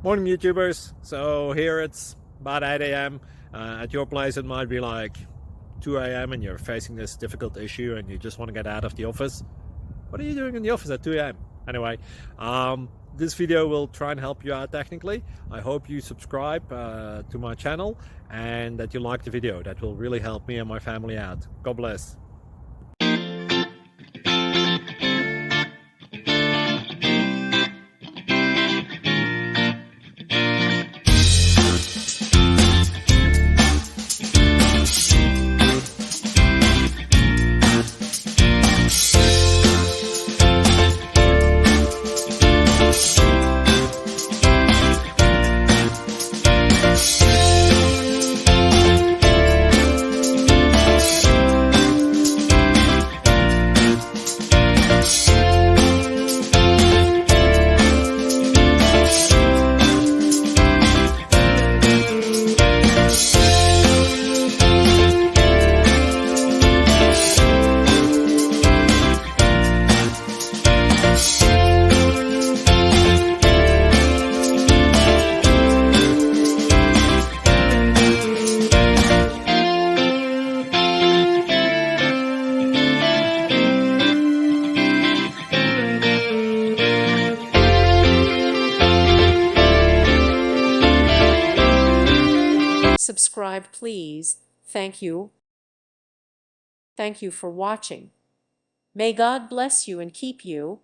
Morning YouTubers. So here it's about 8 a.m. At your place it might be like 2 a.m. and you're facing this difficult issue and you just want to get out of the office. What are you doing in the office at 2 a.m.? Anyway, this video will try and help you out technically. I hope you subscribe to my channel and that you like the video. That will really help me and my family out. God bless. Subscribe, please. Thank you. Thank you for watching. May God bless you and keep you.